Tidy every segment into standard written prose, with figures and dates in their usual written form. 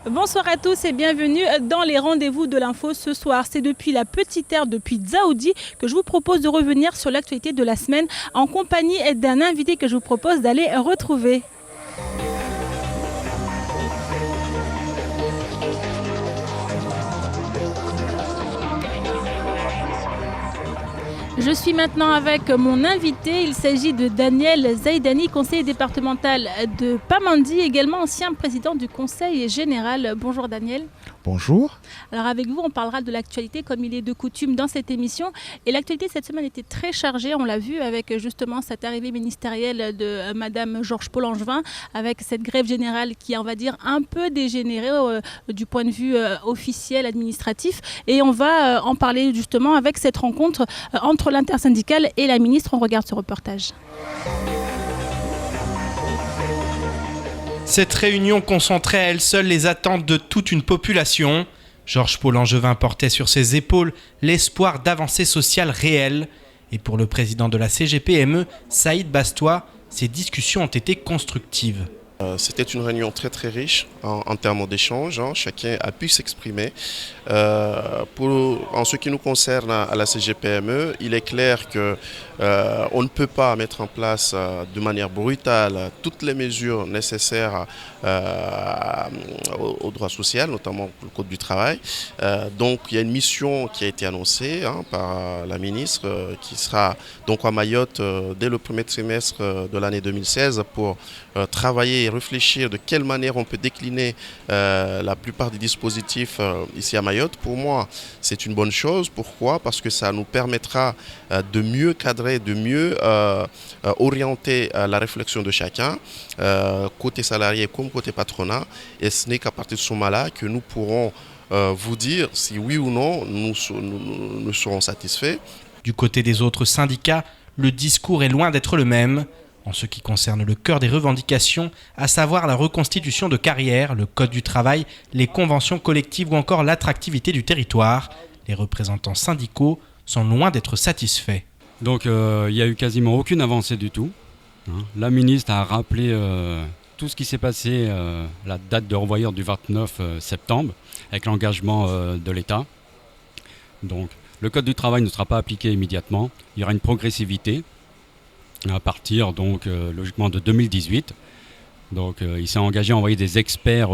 Bonsoir à tous et bienvenue dans les rendez-vous de l'info ce soir. C'est depuis la Petite Terre, depuis Dzaoudi, que je vous propose de revenir sur l'actualité de la semaine en compagnie d'un invité que je vous propose d'aller retrouver. Je suis maintenant avec mon invité, il s'agit de Daniel Zaidani, conseiller départemental de Pamandzi, également ancien président du conseil général. Bonjour Daniel. Bonjour. Alors avec vous, on parlera de l'actualité comme il est de coutume dans cette émission. Et l'actualité cette semaine était très chargée, on l'a vu avec justement cette arrivée ministérielle de Madame Georges Paul-Angevin, avec cette grève générale qui est, on va dire, un peu dégénérée du point de vue officiel, administratif. Et on va en parler justement avec cette rencontre entre l'intersyndicale et la ministre. On regarde ce reportage. Cette réunion concentrait à elle seule les attentes de toute une population. Georges Paul-Angevin portait sur ses épaules l'espoir d'avancées sociales réelles. Et pour le président de la CGPME, Saïd Bastois, ces discussions ont été constructives. C'était une réunion très très riche en termes d'échanges, chacun a pu s'exprimer. En ce qui nous concerne à la CGPME, il est clair qu'on ne peut pas mettre en place de manière brutale toutes les mesures nécessaires au droit social, notamment le Code du travail. Donc il y a une mission qui a été annoncée par la ministre qui sera donc à Mayotte dès le premier trimestre de l'année 2016 pour travailler et réfléchir de quelle manière on peut décliner la plupart des dispositifs ici à Mayotte. Pour moi, c'est une bonne chose. Pourquoi ? Parce que ça nous permettra de mieux cadrer, de mieux orienter la réflexion de chacun, côté salarié comme côté patronat. Et ce n'est qu'à partir de ce moment-là que nous pourrons vous dire si oui ou non nous serons satisfaits. Du côté des autres syndicats, le discours est loin d'être le même. En ce qui concerne le cœur des revendications, à savoir la reconstitution de carrière, le code du travail, les conventions collectives ou encore l'attractivité du territoire, les représentants syndicaux sont loin d'être satisfaits. Donc il n'y a eu quasiment aucune avancée du tout. La ministre a rappelé tout ce qui s'est passé, la date de revoyure du 29 septembre, avec l'engagement de l'État. Donc le code du travail ne sera pas appliqué immédiatement, il y aura une progressivité. À partir donc logiquement de 2018. Donc il s'est engagé à envoyer des experts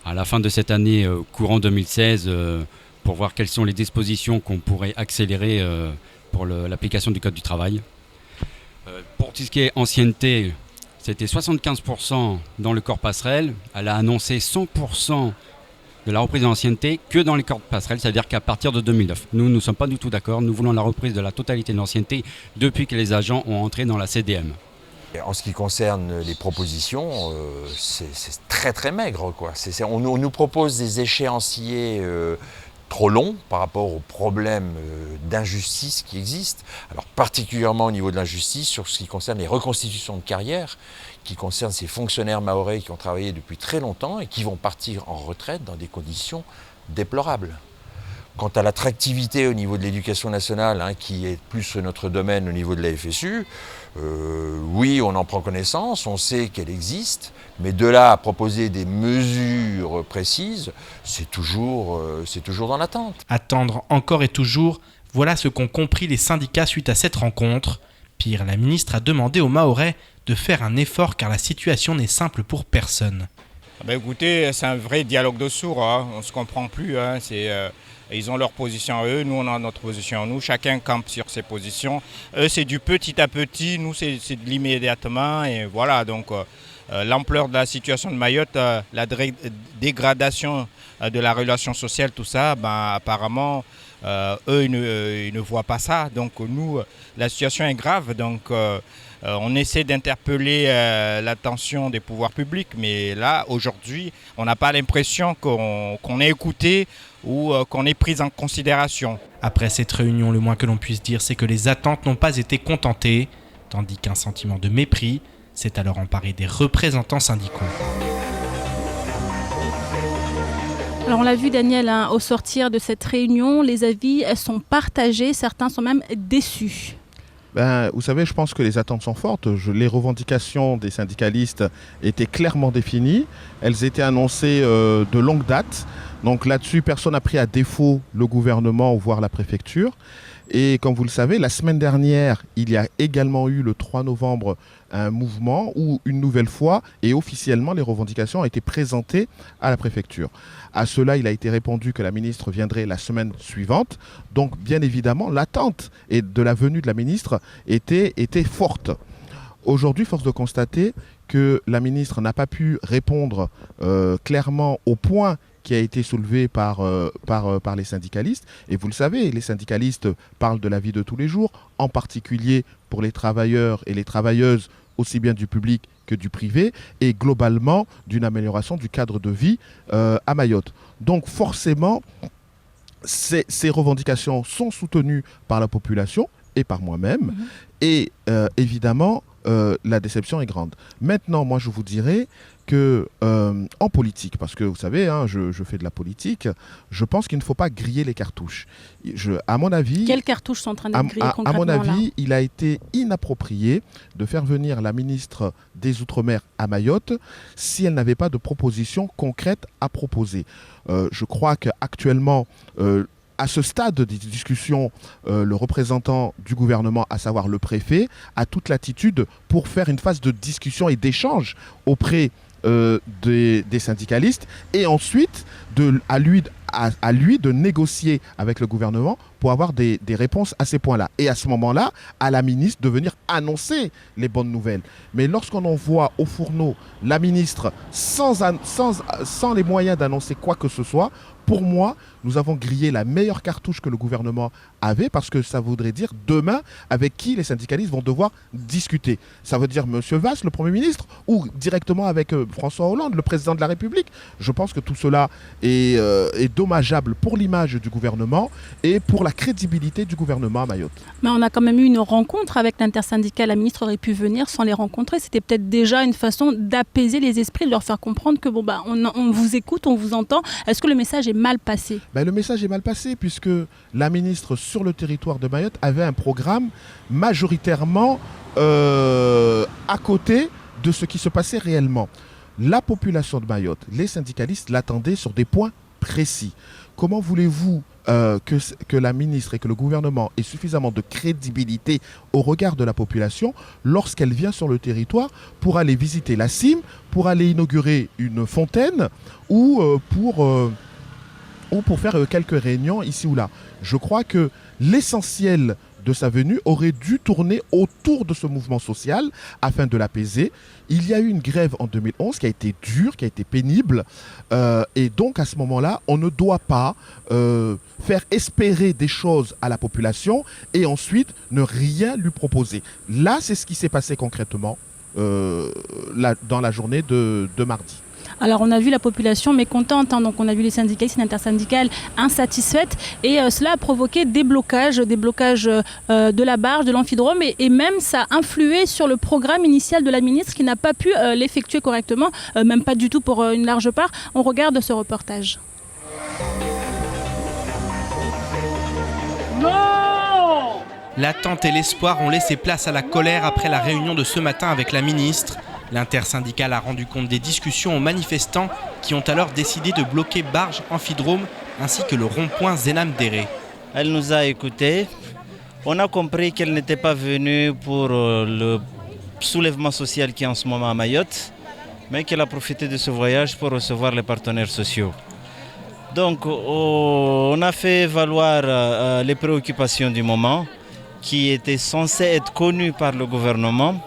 à la fin de cette année, courant 2016, pour voir quelles sont les dispositions qu'on pourrait accélérer pour l'application du Code du travail. Pour tout ce qui est ancienneté, c'était 75% dans le corps passerelle. Elle a annoncé 100% de la reprise de l'ancienneté que dans les corps passerelles, c'est-à-dire qu'à partir de 2009. Nous ne sommes pas du tout d'accord. Nous voulons la reprise de la totalité de l'ancienneté depuis que les agents ont entré dans la CDM. En ce qui concerne les propositions, c'est très très maigre, quoi. On nous propose des échéanciers trop longs par rapport aux problèmes d'injustice qui existent. Alors particulièrement au niveau de l'injustice sur ce qui concerne les reconstitutions de carrière, qui concerne ces fonctionnaires mahorais qui ont travaillé depuis très longtemps et qui vont partir en retraite dans des conditions déplorables. Quant à l'attractivité au niveau de l'éducation nationale, qui est plus notre domaine au niveau de la FSU, oui, on en prend connaissance, on sait qu'elle existe, mais de là à proposer des mesures précises, c'est toujours dans l'attente. Attendre encore et toujours, voilà ce qu'ont compris les syndicats suite à cette rencontre. Pire, la ministre a demandé aux Mahorais de faire un effort car la situation n'est simple pour personne. Écoutez, c'est un vrai dialogue de sourds, on ne se comprend plus. Ils ont leur position à eux, nous on a notre position à nous, chacun campe sur ses positions. Eux c'est du petit à petit, nous c'est de l'immédiatement et voilà donc l'ampleur de la situation de Mayotte, la dégradation de la relation sociale, tout ça, apparemment eux ils ne voient pas ça. Donc nous la situation est grave, donc on essaie d'interpeller l'attention des pouvoirs publics, mais là aujourd'hui on n'a pas l'impression qu'on est écouté ou qu'on est pris en considération. Après cette réunion, le moins que l'on puisse dire, c'est que les attentes n'ont pas été contentées, tandis qu'un sentiment de mépris s'est alors emparé des représentants syndicaux. Alors on l'a vu Daniel, au sortir de cette réunion, les avis sont partagés, certains sont même déçus. Vous savez, je pense que les attentes sont fortes. Les revendications des syndicalistes étaient clairement définies. Elles étaient annoncées de longue date. Donc là-dessus, personne n'a pris à défaut le gouvernement ou voire la préfecture. Et comme vous le savez, la semaine dernière, il y a également eu le 3 novembre un mouvement où une nouvelle fois et officiellement les revendications ont été présentées à la préfecture. À cela, il a été répondu que la ministre viendrait la semaine suivante. Donc bien évidemment, l'attente de la venue de la ministre était forte. Aujourd'hui, force de constater que la ministre n'a pas pu répondre clairement au point qui a été soulevé par les syndicalistes. Et vous le savez, les syndicalistes parlent de la vie de tous les jours, en particulier pour les travailleurs et les travailleuses, aussi bien du public que du privé, et globalement d'une amélioration du cadre de vie à Mayotte. Donc forcément, ces revendications sont soutenues par la population et par moi-même. Et évidemment, la déception est grande. Maintenant, moi, je vous dirais que en politique, parce que vous savez, je fais de la politique, je pense qu'il ne faut pas griller les cartouches. À mon avis, quelles cartouches sont en train d'être grillées concrètement? À mon avis, il a été inapproprié de faire venir la ministre des Outre-mer à Mayotte si elle n'avait pas de propositions concrètes à proposer. Je crois qu'actuellement, à ce stade des discussions, le représentant du gouvernement, à savoir le préfet, a toute l'attitude pour faire une phase de discussion et d'échange auprès des syndicalistes et ensuite à lui de négocier avec le gouvernement pour avoir des réponses à ces points-là. Et à ce moment-là, à la ministre de venir annoncer les bonnes nouvelles. Mais lorsqu'on envoie au fourneau la ministre sans les moyens d'annoncer quoi que ce soit, pour moi, nous avons grillé la meilleure cartouche que le gouvernement avait parce que ça voudrait dire demain avec qui les syndicalistes vont devoir discuter. Ça veut dire M. Valls, le Premier ministre, ou directement avec François Hollande, le président de la République. Je pense que tout cela est dommageable pour l'image du gouvernement et pour la crédibilité du gouvernement à Mayotte. Mais on a quand même eu une rencontre avec l'intersyndicale. La ministre aurait pu venir sans les rencontrer. C'était peut-être déjà une façon d'apaiser les esprits, de leur faire comprendre que on vous écoute, on vous entend. Est-ce que le message est mal passé? Le message est mal passé puisque la ministre sur le territoire de Mayotte avait un programme majoritairement à côté de ce qui se passait réellement. La population de Mayotte, les syndicalistes l'attendaient sur des points précis. Comment voulez-vous que la ministre et que le gouvernement aient suffisamment de crédibilité au regard de la population lorsqu'elle vient sur le territoire pour aller visiter la cime, pour aller inaugurer une fontaine ou pour faire quelques réunions ici ou là? Je crois que l'essentiel de sa venue aurait dû tourner autour de ce mouvement social afin de l'apaiser. Il y a eu une grève en 2011 qui a été dure, qui a été pénible. Et donc à ce moment-là, on ne doit pas faire espérer des choses à la population et ensuite ne rien lui proposer. Là, c'est ce qui s'est passé concrètement dans la journée de mardi. Alors on a vu la population mécontente, donc on a vu les syndicalistes et l'intersyndicale insatisfaites et cela a provoqué des blocages de la barge, de l'amphidrome et même ça a influé sur le programme initial de la ministre qui n'a pas pu l'effectuer correctement, même pas du tout pour une large part. On regarde ce reportage. Non ! L'attente et l'espoir ont laissé place à la colère après la réunion de ce matin avec la ministre. L'intersyndicale a rendu compte des discussions aux manifestants qui ont alors décidé de bloquer Barge Amphidrome ainsi que le rond-point Zenam-Déré. Elle nous a écoutés. On a compris qu'elle n'était pas venue pour le soulèvement social qui est en ce moment à Mayotte, mais qu'elle a profité de ce voyage pour recevoir les partenaires sociaux. Donc on a fait valoir les préoccupations du moment qui étaient censées être connues par le gouvernement.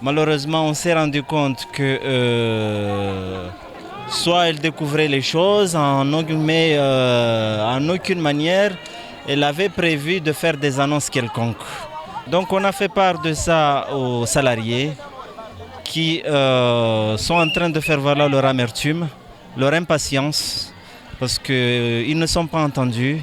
Malheureusement, on s'est rendu compte que soit elle découvrait les choses, mais en aucune manière, elle avait prévu de faire des annonces quelconques. Donc on a fait part de ça aux salariés qui sont en train de faire valoir leur amertume, leur impatience, parce qu'ils ne sont pas entendus.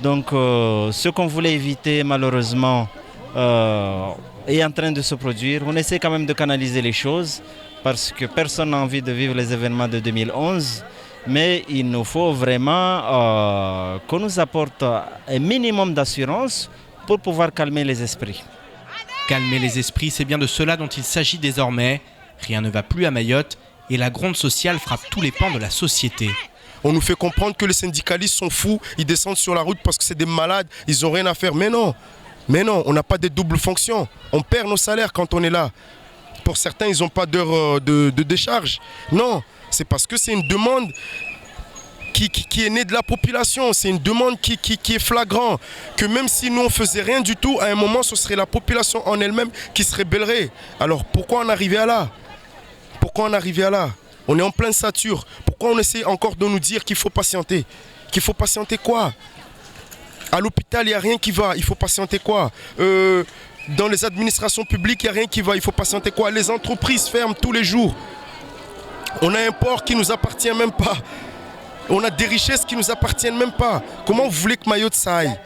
Donc ce qu'on voulait éviter malheureusement est en train de se produire. On essaie quand même de canaliser les choses parce que personne n'a envie de vivre les événements de 2011. Mais il nous faut vraiment qu'on nous apporte un minimum d'assurance pour pouvoir calmer les esprits. Calmer les esprits, c'est bien de cela dont il s'agit désormais. Rien ne va plus à Mayotte et la gronde sociale frappe tous les pans de la société. On nous fait comprendre que les syndicalistes sont fous, ils descendent sur la route parce que c'est des malades, ils n'ont rien à faire. Mais non, on n'a pas des doubles fonctions. On perd nos salaires quand on est là. Pour certains, ils n'ont pas d'heure de décharge. Non, c'est parce que c'est une demande qui est née de la population. C'est une demande qui est flagrante. Que même si nous, on ne faisait rien du tout, à un moment, ce serait la population en elle-même qui se rébellerait. Alors pourquoi en arriver à là? Pourquoi en arriver à là? On est en pleine sature. Pourquoi on essaie encore de nous dire qu'il faut patienter? Qu'il faut patienter quoi? À l'hôpital, il n'y a rien qui va. Il faut patienter quoi? Dans les administrations publiques, il n'y a rien qui va. Il faut patienter quoi? Les entreprises ferment tous les jours. On a un port qui ne nous appartient même pas. On a des richesses qui ne nous appartiennent même pas. Comment vous voulez que Mayotte ça aille?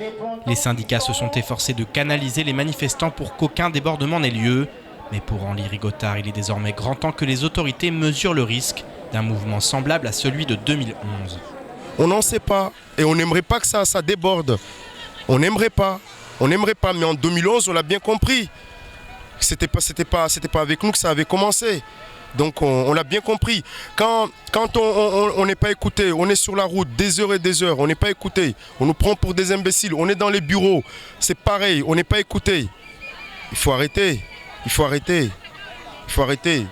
Les syndicats se sont efforcés de canaliser les manifestants pour qu'aucun débordement n'ait lieu. Mais pour Henri Rigotard, il est désormais grand temps que les autorités mesurent le risque d'un mouvement semblable à celui de 2011. On n'en sait pas et on n'aimerait pas que ça déborde. On n'aimerait pas, mais en 2011, on l'a bien compris. C'était pas avec nous que ça avait commencé. Donc on l'a bien compris. Quand on n'est pas écouté, on est sur la route des heures et des heures, on n'est pas écouté. On nous prend pour des imbéciles, on est dans les bureaux. C'est pareil, on n'est pas écouté. Il faut arrêter.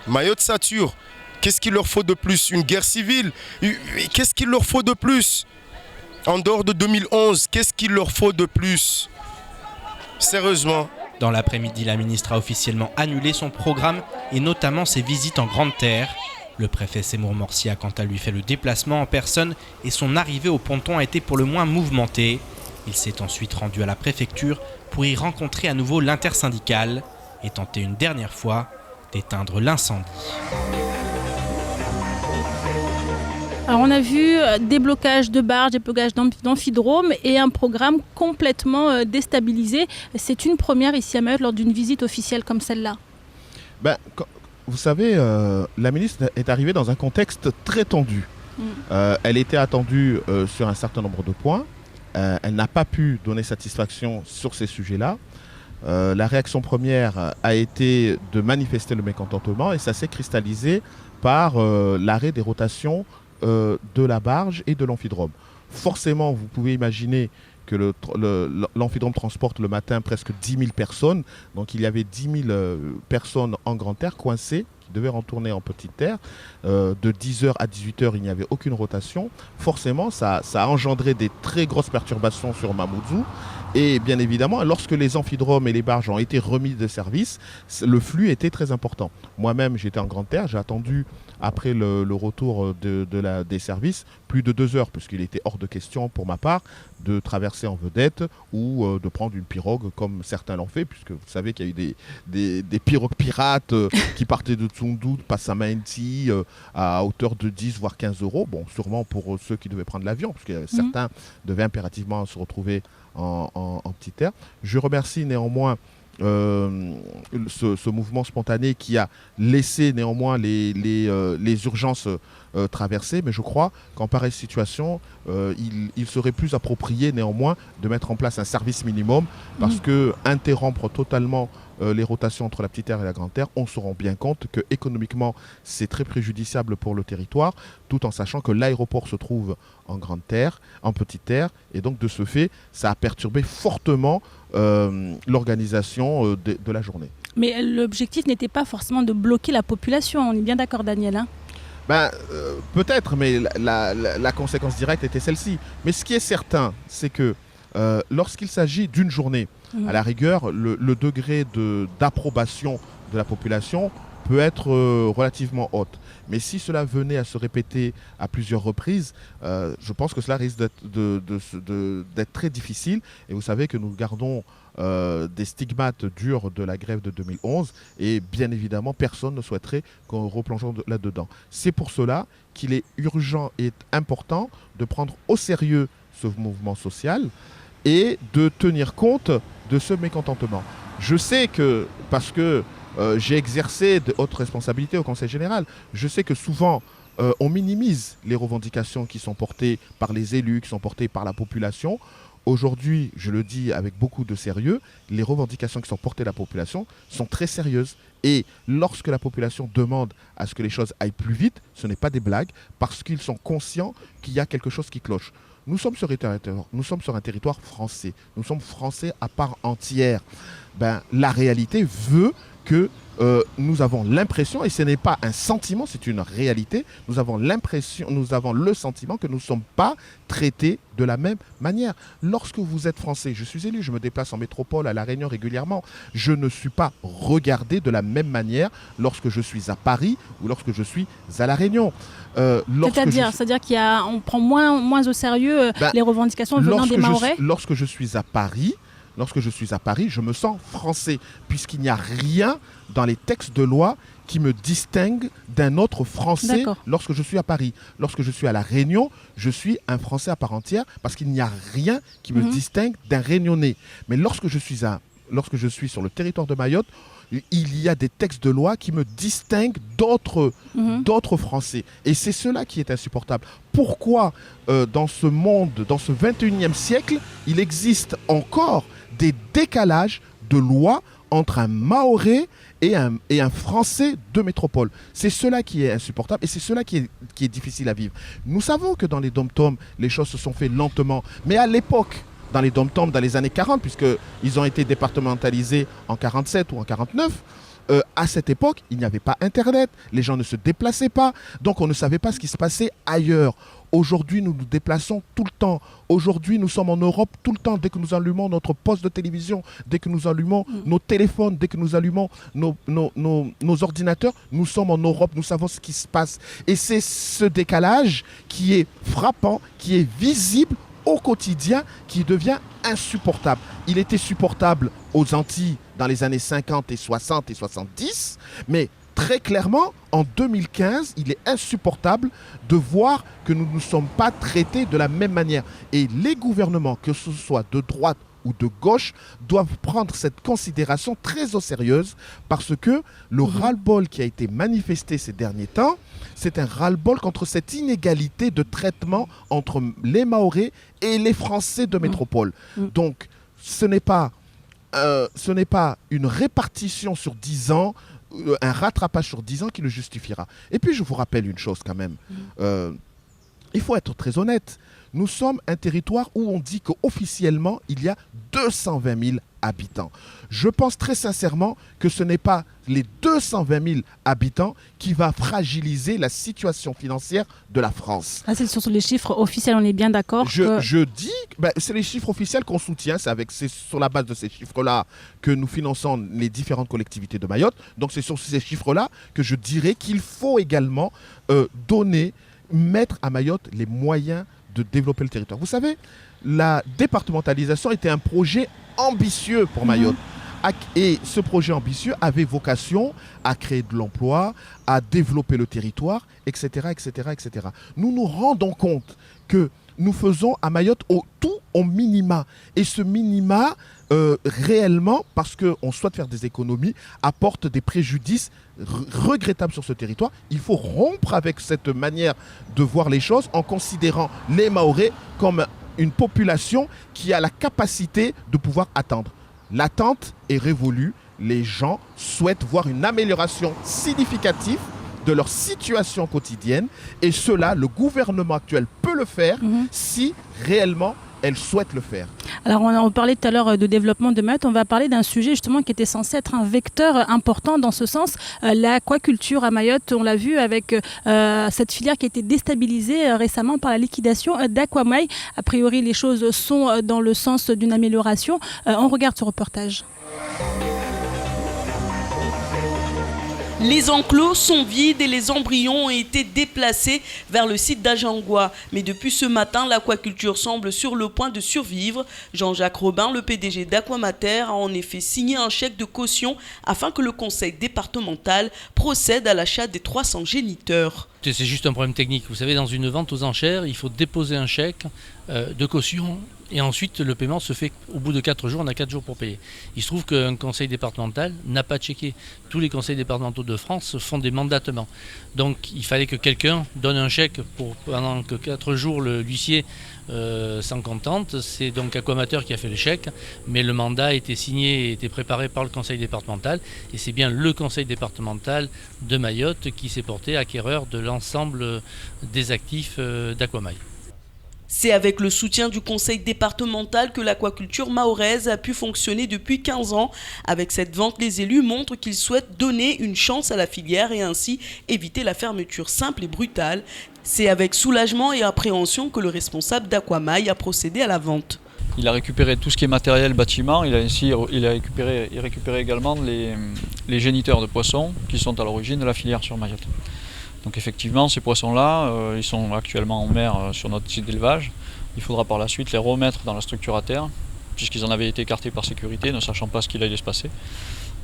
Mayotte sature. Qu'est-ce qu'il leur faut de plus? Une guerre civile? Qu'est-ce qu'il leur faut de plus? En dehors de 2011, qu'est-ce qu'il leur faut de plus? Sérieusement. Dans l'après-midi, la ministre a officiellement annulé son programme et notamment ses visites en Grande Terre. Le préfet Seymour Morsi a quant à lui fait le déplacement en personne et son arrivée au ponton a été pour le moins mouvementée. Il s'est ensuite rendu à la préfecture pour y rencontrer à nouveau l'intersyndicale et tenter une dernière fois d'éteindre l'incendie. Alors on a vu des blocages de barges, des blocages d'amphidromes et un programme complètement déstabilisé. C'est une première ici à Mayotte lors d'une visite officielle comme celle-là. Vous savez, la ministre est arrivée dans un contexte très tendu. Elle était attendue sur un certain nombre de points. Elle n'a pas pu donner satisfaction sur ces sujets-là. La réaction première a été de manifester le mécontentement et ça s'est cristallisé par l'arrêt des rotations de la barge et de l'amphidrome. Forcément, vous pouvez imaginer que l'amphidrome transporte le matin presque 10 000 personnes. Donc il y avait 10 000 personnes en Grande Terre coincées qui devaient retourner en Petite Terre. De 10h à 18h, il n'y avait aucune rotation. Forcément, ça a engendré des très grosses perturbations sur Mamoudzou. Et bien évidemment, lorsque les amphidromes et les barges ont été remis de service, le flux était très important. Moi-même, j'étais en Grande Terre, j'ai attendu après le retour des services plus de 2 heures, puisqu'il était hors de question pour ma part de traverser en vedette ou de prendre une pirogue comme certains l'ont fait, puisque vous savez qu'il y a eu des pirogues pirates qui partaient de Tsundu, de Passamainti à hauteur de 10 voire 15 euros. Bon, sûrement pour ceux qui devaient prendre l'avion, puisque certains devaient impérativement se retrouver en Petite Terre. Je remercie néanmoins ce mouvement spontané qui a laissé néanmoins les urgences traversées, mais je crois qu'en pareille situation, il serait plus approprié néanmoins de mettre en place un service minimum parce que interrompre totalement les rotations entre la Petite Terre et la Grande Terre, on se rend bien compte que économiquement c'est très préjudiciable pour le territoire, tout en sachant que l'aéroport se trouve en Grande Terre, en Petite Terre, et donc de ce fait, ça a perturbé fortement l'organisation de la journée. Mais l'objectif n'était pas forcément de bloquer la population, on est bien d'accord Daniel hein? Peut-être, mais la conséquence directe était celle-ci. Mais ce qui est certain, c'est que lorsqu'il s'agit d'une journée, à la rigueur, le degré d'approbation de la population peut être relativement haute. Mais si cela venait à se répéter à plusieurs reprises, je pense que cela risque d'être très difficile. Et vous savez que nous gardons des stigmates durs de la grève de 2011 et bien évidemment personne ne souhaiterait qu'on replonge là-dedans. C'est pour cela qu'il est urgent et important de prendre au sérieux ce mouvement social et de tenir compte de ce mécontentement. Je sais que, parce que j'ai exercé de hautes responsabilités au Conseil général, je sais que souvent on minimise les revendications qui sont portées par les élus, qui sont portées par la population. Aujourd'hui, je le dis avec beaucoup de sérieux, les revendications qui sont portées par la population sont très sérieuses. Et lorsque la population demande à ce que les choses aillent plus vite, ce n'est pas des blagues, parce qu'ils sont conscients qu'il y a quelque chose qui cloche. Nous sommes sur un territoire français. Nous sommes français à part entière. La réalité veut que nous avons l'impression, et ce n'est pas un sentiment, c'est une réalité, nous avons le sentiment que nous ne sommes pas traités de la même manière. Lorsque vous êtes français, je suis élu, je me déplace en métropole à La Réunion régulièrement, je ne suis pas regardé de la même manière lorsque je suis à Paris ou lorsque je suis à La Réunion. C'est-à-dire qu'on prend moins au sérieux les revendications venant des Mahorais. Lorsque je suis à Paris, je me sens français, puisqu'il n'y a rien dans les textes de loi qui me distingue d'un autre Français lorsque je suis à Paris. Lorsque je suis à La Réunion, je suis un Français à part entière, parce qu'il n'y a rien qui me distingue d'un Réunionnais. Mais lorsque je suis sur le territoire de Mayotte, il y a des textes de loi qui me distinguent d'autres Français. Et c'est cela qui est insupportable. Pourquoi, dans ce monde, dans ce 21e siècle, il existe encore des décalages de lois entre un Mahorais et un Français de métropole? C'est cela qui est insupportable et c'est cela qui est difficile à vivre. Nous savons que dans les dom-toms, les choses se sont faites lentement. Mais à l'époque, dans les dom-toms, dans les années 40, puisqu'ils ont été départementalisés en 47 ou en 49, à cette époque, il n'y avait pas Internet, les gens ne se déplaçaient pas, donc on ne savait pas ce qui se passait ailleurs. Aujourd'hui, nous nous déplaçons tout le temps. Aujourd'hui, nous sommes en Europe tout le temps. Dès que nous allumons notre poste de télévision, dès que nous allumons nos téléphones, dès que nous allumons nos ordinateurs, nous sommes en Europe, nous savons ce qui se passe. Et c'est ce décalage qui est frappant, qui est visible au quotidien, qui devient insupportable. Il était supportable aux Antilles dans les années 50 et 60 et 70, mais très clairement, en 2015, il est insupportable de voir que nous ne sommes pas traités de la même manière. Et les gouvernements, que ce soit de droite ou de gauche, doivent prendre cette considération très au sérieux, parce que le ras-le-bol qui a été manifesté ces derniers temps, c'est un ras-le-bol contre cette inégalité de traitement entre les Mahorais et les Français de métropole. Donc, ce n'est pas une répartition sur 10 ans, un rattrapage sur 10 ans qui le justifiera. Et puis, je vous rappelle une chose quand même. Il faut être très honnête. Nous sommes un territoire où on dit qu'officiellement, il y a 220 000 habitants. Je pense très sincèrement que ce n'est pas les 220 000 habitants qui va fragiliser la situation financière de la France. C'est sur les chiffres officiels, on est bien d'accord. Je dis, c'est les chiffres officiels qu'on soutient, c'est sur la base de ces chiffres-là que nous finançons les différentes collectivités de Mayotte. Donc c'est sur ces chiffres-là que je dirais qu'il faut également mettre à Mayotte les moyens de développer le territoire. Vous savez, la départementalisation était un projet ambitieux pour Mayotte. Et ce projet ambitieux avait vocation à créer de l'emploi, à développer le territoire, etc., etc., etc. Nous nous rendons compte que nous faisons à Mayotte tout au minima. Et ce minima, réellement, parce qu'on souhaite faire des économies, apporte des préjudices regrettables sur ce territoire. Il faut rompre avec cette manière de voir les choses en considérant les Mahorais comme une population qui a la capacité de pouvoir attendre. L'attente est révolue. Les gens souhaitent voir une amélioration significative de leur situation quotidienne. Et cela, le gouvernement actuel peut le faire si réellement elle souhaite le faire. Alors, on parlait tout à l'heure de développement de Mayotte. On va parler d'un sujet justement qui était censé être un vecteur important dans ce sens. L'aquaculture à Mayotte, on l'a vu avec cette filière qui a été déstabilisée récemment par la liquidation d'Aquamay. A priori, les choses sont dans le sens d'une amélioration. On regarde ce reportage. Les enclos sont vides et les embryons ont été déplacés vers le site d'Ajangwa. Mais depuis ce matin, l'aquaculture semble sur le point de survivre. Jean-Jacques Robin, le PDG d'Aquamater, a en effet signé un chèque de caution afin que le conseil départemental procède à l'achat des 300 géniteurs. C'est juste un problème technique. Vous savez, dans une vente aux enchères, il faut déposer un chèque de caution Et ensuite, le paiement se fait au bout de 4 jours, on a 4 jours pour payer. Il se trouve qu'un conseil départemental n'a pas checké. Tous les conseils départementaux de France font des mandatements. Donc il fallait que quelqu'un donne un chèque pendant que 4 jours l'huissier s'en contente. C'est donc Aquamateur qui a fait le chèque, mais le mandat a été signé et été préparé par le conseil départemental. Et c'est bien le conseil départemental de Mayotte qui s'est porté acquéreur de l'ensemble des actifs d'Aquamail. C'est avec le soutien du conseil départemental que l'aquaculture mahoraise a pu fonctionner depuis 15 ans. Avec cette vente, les élus montrent qu'ils souhaitent donner une chance à la filière et ainsi éviter la fermeture simple et brutale. C'est avec soulagement et appréhension que le responsable d'Aquamail a procédé à la vente. Il a récupéré tout ce qui est matériel bâtiment, il a récupéré également les géniteurs de poissons qui sont à l'origine de la filière sur Mayotte. Donc effectivement, ces poissons-là, ils sont actuellement en mer sur notre site d'élevage. Il faudra par la suite les remettre dans la structure à terre, puisqu'ils en avaient été écartés par sécurité, ne sachant pas ce qu'il allait se passer,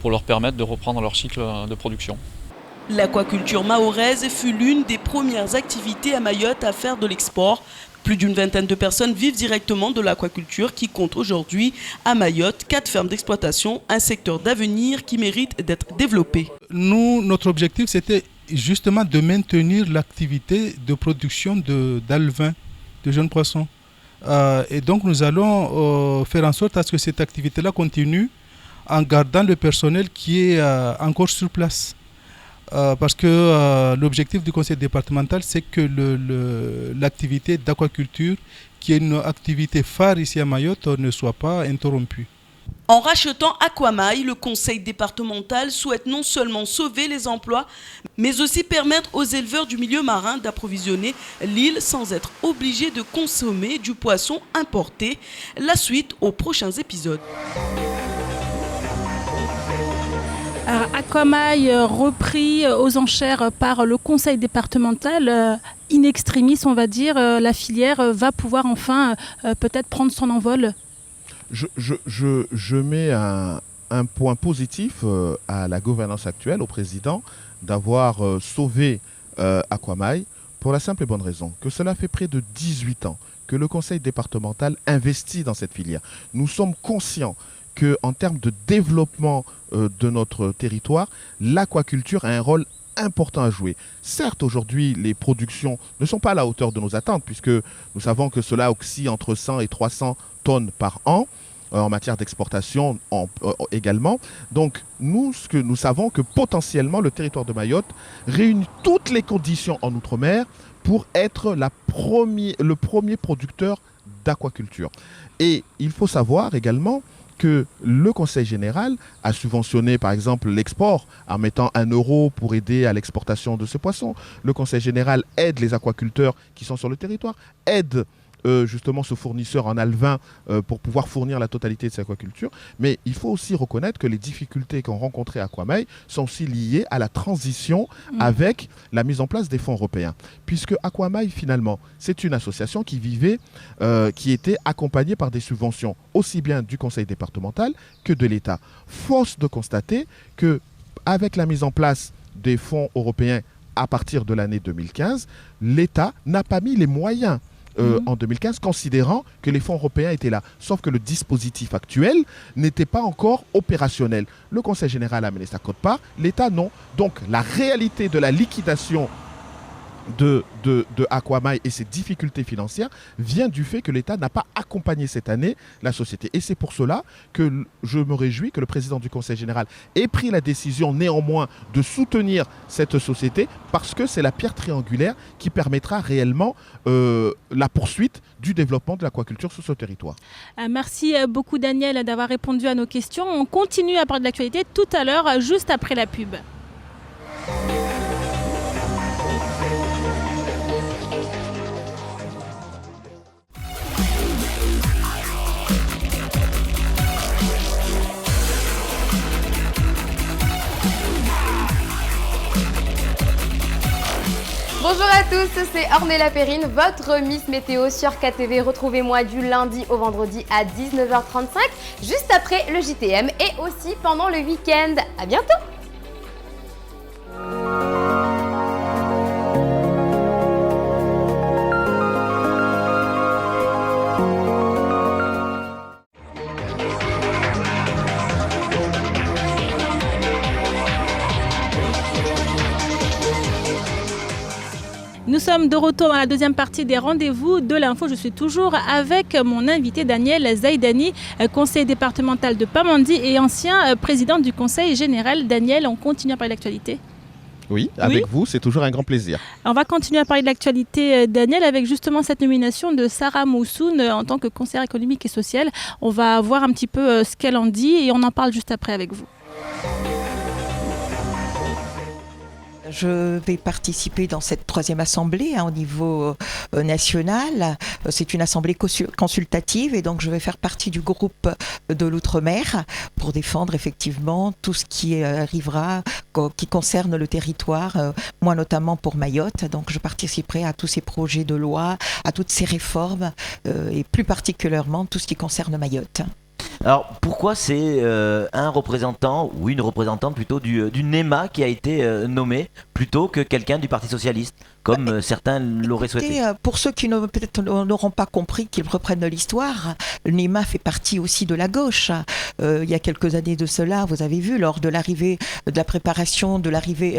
pour leur permettre de reprendre leur cycle de production. L'aquaculture mahoraise fut l'une des premières activités à Mayotte à faire de l'export. Plus d'une vingtaine de personnes vivent directement de l'aquaculture qui compte aujourd'hui à Mayotte 4 fermes d'exploitation, un secteur d'avenir qui mérite d'être développé. Nous, notre objectif, c'était justement de maintenir l'activité de production d'alevins, de jeunes poissons. Et donc nous allons faire en sorte à ce que cette activité-là continue en gardant le personnel qui est encore sur place. Parce que l'objectif du conseil départemental, c'est que l'activité d'aquaculture, qui est une activité phare ici à Mayotte, ne soit pas interrompue. En rachetant Aquamail, le conseil départemental souhaite non seulement sauver les emplois, mais aussi permettre aux éleveurs du milieu marin d'approvisionner l'île sans être obligés de consommer du poisson importé. La suite aux prochains épisodes. Aquamail repris aux enchères par le conseil départemental, in extremis on va dire, la filière va pouvoir enfin peut-être prendre son envol. Je mets un point positif à la gouvernance actuelle, au président, d'avoir sauvé Aquamail pour la simple et bonne raison que cela fait près de 18 ans que le conseil départemental investit dans cette filière. Nous sommes conscients qu'en termes de développement de notre territoire, l'aquaculture a un rôle important à jouer. Certes, aujourd'hui, les productions ne sont pas à la hauteur de nos attentes, puisque nous savons que cela oscille entre 100 et 300 tonnes par an, en matière d'exportation également. Donc, nous savons que potentiellement, le territoire de Mayotte réunit toutes les conditions en Outre-mer pour être le premier producteur d'aquaculture. Et il faut savoir également que le Conseil général a subventionné par exemple l'export en mettant 1 euro pour aider à l'exportation de ce poisson. Le Conseil général aide les aquaculteurs qui sont sur le territoire, aide justement ce fournisseur en alevin pour pouvoir fournir la totalité de cette aquaculture. Mais il faut aussi reconnaître que les difficultés qu'ont rencontrées Aquamail sont aussi liées à la transition avec la mise en place des fonds européens. Puisque Aquamail, finalement, c'est une association qui vivait, qui était accompagnée par des subventions aussi bien du conseil départemental que de l'État. Force de constater qu'avec la mise en place des fonds européens à partir de l'année 2015, l'État n'a pas mis les moyens en 2015, considérant que les fonds européens étaient là. Sauf que le dispositif actuel n'était pas encore opérationnel. Le Conseil général a mené sa quote-part, l'État non. Donc la réalité de la liquidation de Aquamail et ses difficultés financières vient du fait que l'État n'a pas accompagné cette année la société. Et c'est pour cela que je me réjouis que le président du Conseil général ait pris la décision néanmoins de soutenir cette société, parce que c'est la pierre triangulaire qui permettra réellement la poursuite du développement de l'aquaculture sur ce territoire. Merci beaucoup Daniel d'avoir répondu à nos questions. On continue à parler de l'actualité tout à l'heure, juste après la pub. Bonjour à tous, c'est Ornella Perrine, votre Miss Météo sur KTV. Retrouvez-moi du lundi au vendredi à 19h35, juste après le JTM et aussi pendant le week-end. À bientôt! sommes de retour dans la deuxième partie des rendez-vous de l'info. Je suis toujours avec mon invité Daniel Zaidani, conseiller départemental de Pamandzi et ancien président du conseil général. Daniel, on continue à parler de l'actualité. Oui, avec vous, c'est toujours un grand plaisir. On va continuer à parler de l'actualité, Daniel, avec justement cette nomination de Sarah Moussoun en tant que conseillère économique et sociale. On va voir un petit peu ce qu'elle en dit et on en parle juste après avec vous. Je vais participer dans cette troisième assemblée au niveau national. C'est une assemblée consultative et donc je vais faire partie du groupe de l'Outre-mer pour défendre effectivement tout ce qui arrivera, qui concerne le territoire, moi notamment pour Mayotte. Donc je participerai à tous ces projets de loi, à toutes ces réformes et plus particulièrement tout ce qui concerne Mayotte. Alors pourquoi c'est un représentant ou une représentante plutôt du NEMA qui a été nommé plutôt que quelqu'un du Parti Socialiste comme certains l'auraient souhaité? Pour ceux qui peut-être n'auront pas compris, qu'ils reprennent l'histoire, le NEMA fait partie aussi de la gauche. Il y a quelques années de cela, vous avez vu, lors de l'arrivée, de la préparation de l'arrivée